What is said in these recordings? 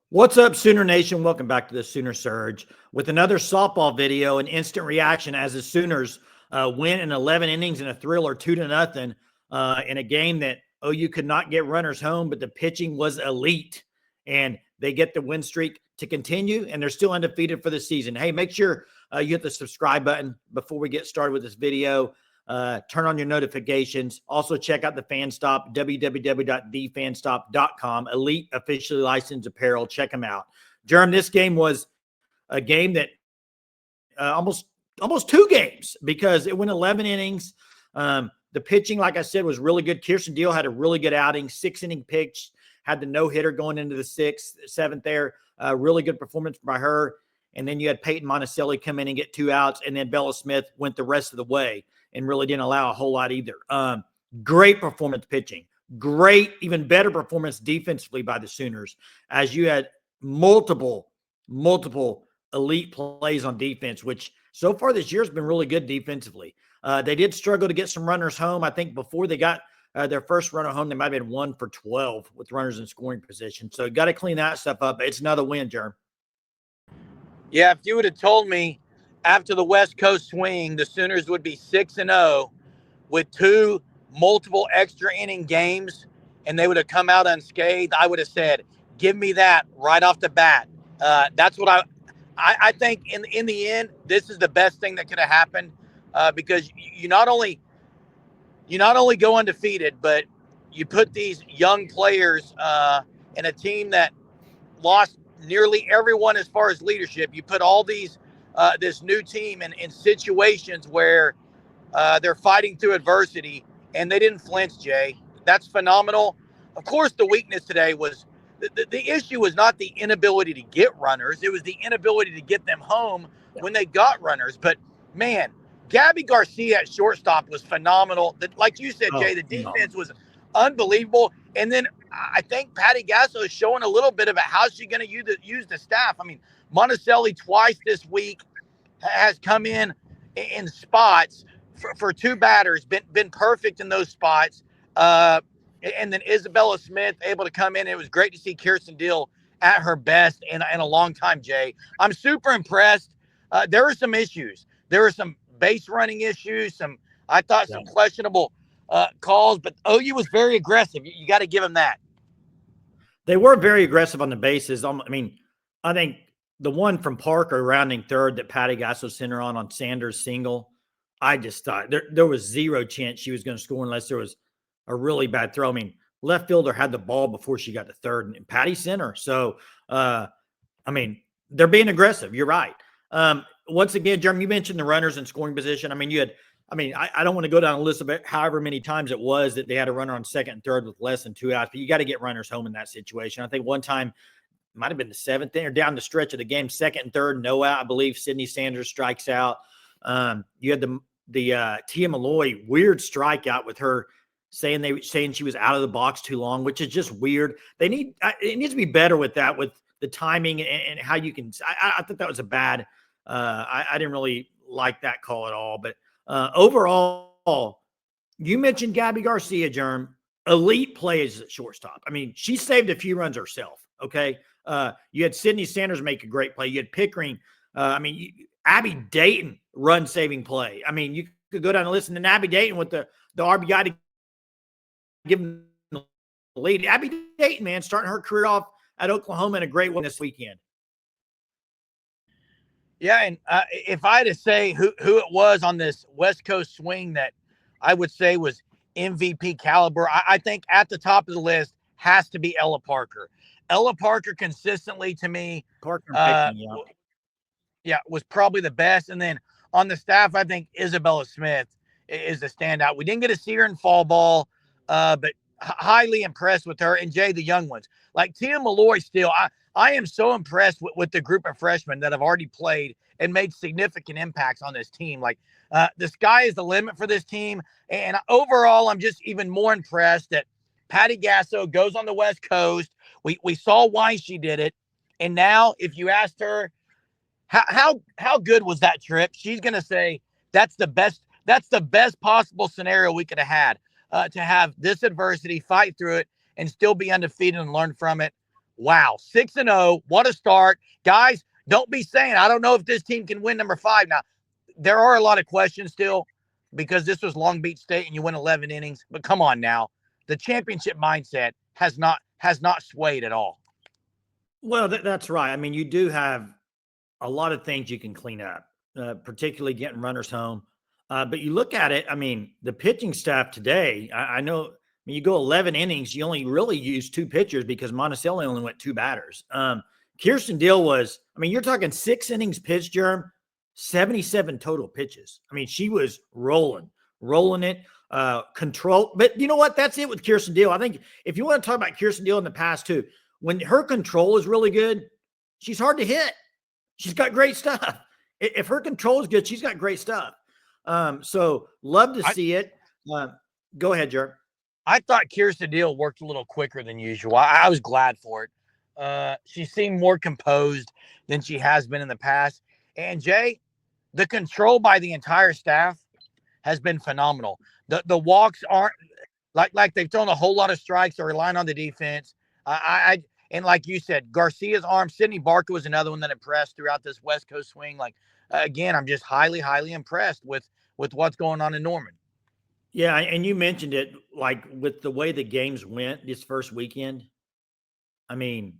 What's up, Sooner Nation? Welcome back to the Sooner Surge with another softball video and instant reaction as the Sooners win in 11 innings in a thriller 2-0 in a game that OU could not get runners home, but the pitching was elite and they get the win streak to continue and they're still undefeated for the season. Hey, make sure you hit the subscribe button before we get started with this video. Turn on your notifications. Also, check out the Fan Stop, www.thefanstop.com. Elite officially licensed apparel. Check them out. Jerm, this game was a game that almost two games because it went 11 innings. The pitching, like I said, was really good. Kirsten Deal had a really good outing, 6-inning pitch, had the no-hitter going into the seventh there. Really good performance by her. And then you had Peyton Monticelli come in and get 2 outs, and then Bella Smith went the rest of the way and really didn't allow a whole lot either. Great performance pitching. Great, even better performance defensively by the Sooners, as you had multiple elite plays on defense, which so far this year has been really good defensively. They did struggle to get some runners home. I think before they got their first runner home, they might have been 1 for 12 with runners in scoring position. So got to clean that stuff up. It's another win, Jerm. Yeah, if you would have told me after the West Coast swing, the Sooners would be 6-0 with 2 multiple extra inning games, and they would have come out unscathed, I would have said, give me that right off the bat. That's what I think in the end, this is the best thing that could have happened because you not only go undefeated, but you put these young players in a team that lost nearly everyone as far as leadership. You put all these this new team in situations where they're fighting through adversity, and they didn't flinch, Jay. That's phenomenal. Of course, the weakness today was the issue was not the inability to get runners. It was the inability to get them home when they got runners. But, man, Gabby Garcia at shortstop was phenomenal. Like you said, Jay, the defense was unbelievable. And then I think Patty Gasso is showing a little bit about how she's going to use the staff. I mean, Monticelli twice this week has come in spots for 2 batters, been perfect in those spots. And then Isabella Smith able to come in. It was great to see Kirsten Deal at her best in a long time, Jay. I'm super impressed. There are some issues. There were some base running issues, some questionable calls, but OU was very aggressive. You got to give them that. They were very aggressive on the bases. I mean, I think the one from Parker rounding third that Patty Gasso sent her on Sanders' single, I just thought there was zero chance she was going to score unless there was a really bad throw. I mean, left fielder had the ball before she got to third, and Patty sent her. So, I mean, they're being aggressive. You're right. Once again, Jeremy, you mentioned the runners in scoring position. I mean, I don't want to go down a list of however many times it was that they had a runner on second and third with less than 2 outs, but you got to get runners home in that situation. I think one time might have been the 7th inning or down the stretch of the game, second and third, no out. I believe Sydney Sanders strikes out. You had the Tia Malloy weird strikeout with her saying she was out of the box too long, which is just weird. It needs to be better with that, with the timing and how you can. I thought that was a bad. I didn't really like that call at all. But overall, you mentioned Gabby Garcia, Germ. Elite plays at shortstop. I mean, she saved a few runs herself. Okay. You had Sydney Sanders make a great play. You had Pickering. Abby Dayton run saving play. I mean, you could go down and listen to Abby Dayton with the RBI to give them the lead. Abby Dayton, man, starting her career off at Oklahoma in a great one this weekend. Yeah, and if I had to say who it was on this West Coast swing that I would say was MVP caliber, I think at the top of the list has to be Ella Parker. Ella Parker consistently, to me, was probably the best. And then on the staff, I think Isabella Smith is the standout. We didn't get to see her in fall ball, but highly impressed with her. And Jay, the young ones. Like Tia Malloy still, I am so impressed with the group of freshmen that have already played and made significant impacts on this team. Like the sky is the limit for this team. And overall, I'm just even more impressed that Patty Gasso goes on the West Coast. We saw why she did it. And now if you asked her, how good was that trip? She's going to say, that's the best possible scenario we could have had, to have this adversity, fight through it, and still be undefeated and learn from it. wow, 6-0. What a start. Guys, don't be saying, I don't know if this team can win number 5. Now, there are a lot of questions still because this was Long Beach State and you win 11 innings. But come on now. The championship mindset has not swayed at all. Well, that's right. I mean, you do have a lot of things you can clean up, particularly getting runners home. But you look at it, I mean, the pitching staff today, I know, I mean, you go 11 innings, you only really use 2 pitchers because Monticelli only went 2 batters. Kirsten Deal was, I mean, you're talking 6 innings pitched, Germ, 77 total pitches. I mean, she was rolling it, control. But you know what? That's it with Kirsten Deal. I think if you want to talk about Kirsten Deal in the past too, when her control is really good, she's hard to hit. She's got great stuff. If her control is good, she's got great stuff. So love to see it. Go ahead, Jer. I thought Kirsten Deal worked a little quicker than usual. I was glad for it. She seemed more composed than she has been in the past. And Jay, the control by the entire staff has been phenomenal. The walks aren't like they've thrown a whole lot of strikes. They're relying on the defense. And like you said, Garcia's arm, Sydney Barker was another one that impressed throughout this West Coast swing. Like, again, I'm just highly, highly impressed with what's going on in Norman. Yeah, and you mentioned it, like with the way the games went this first weekend. I mean,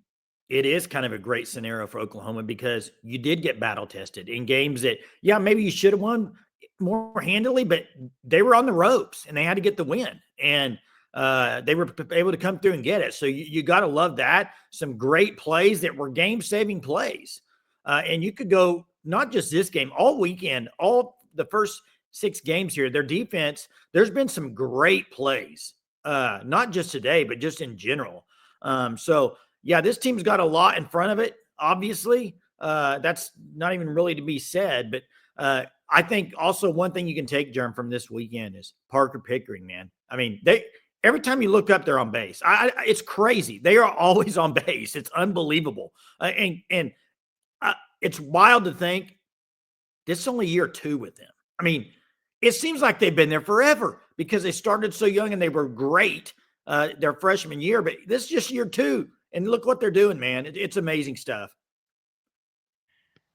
it is kind of a great scenario for Oklahoma because you did get battle tested in games that, yeah, maybe you should have won more handily, but they were on the ropes and they had to get the win. And they were able to come through and get it. So you got to love that. Some great plays that were game-saving plays. And you could go not just this game, all weekend, all the first 6 games here, their defense, there's been some great plays, not just today, but just in general. So, yeah, this team's got a lot in front of it, obviously. That's not even really to be said. But I think also one thing you can take, Jerm, from this weekend is Parker Pickering, man. I mean, every time you look up, they're on base. It's crazy. They are always on base. It's unbelievable. And it's wild to think this is only year 2 with them. I mean, it seems like they've been there forever because they started so young and they were great their freshman year. But this is just year 2. And look what they're doing, man. It's amazing stuff.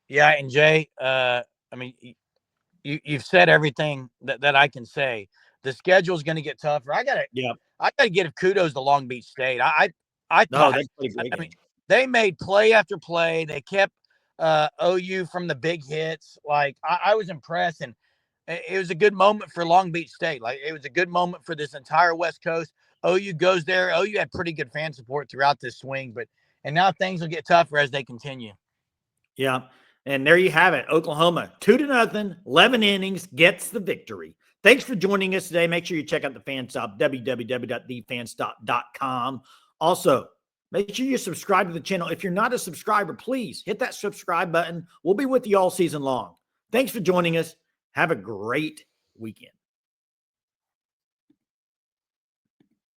Yeah, and Jay, I mean, you've said everything that I can say. The schedule is going to get tougher. I gotta give kudos to Long Beach State. I thought I mean, they made play after play. They kept OU from the big hits. Like I was impressed, and it was a good moment for Long Beach State. Like it was a good moment for this entire West Coast. OU goes there. OU had pretty good fan support throughout this swing, and now things will get tougher as they continue. Yeah. And there you have it. Oklahoma 2-0, 11 innings, gets the victory. Thanks for joining us today. Make sure you check out the Fan Stop, www.thefanstop.com. Also, make sure you subscribe to the channel. If you're not a subscriber, please hit that subscribe button. We'll be with you all season long. Thanks for joining us. Have a great weekend.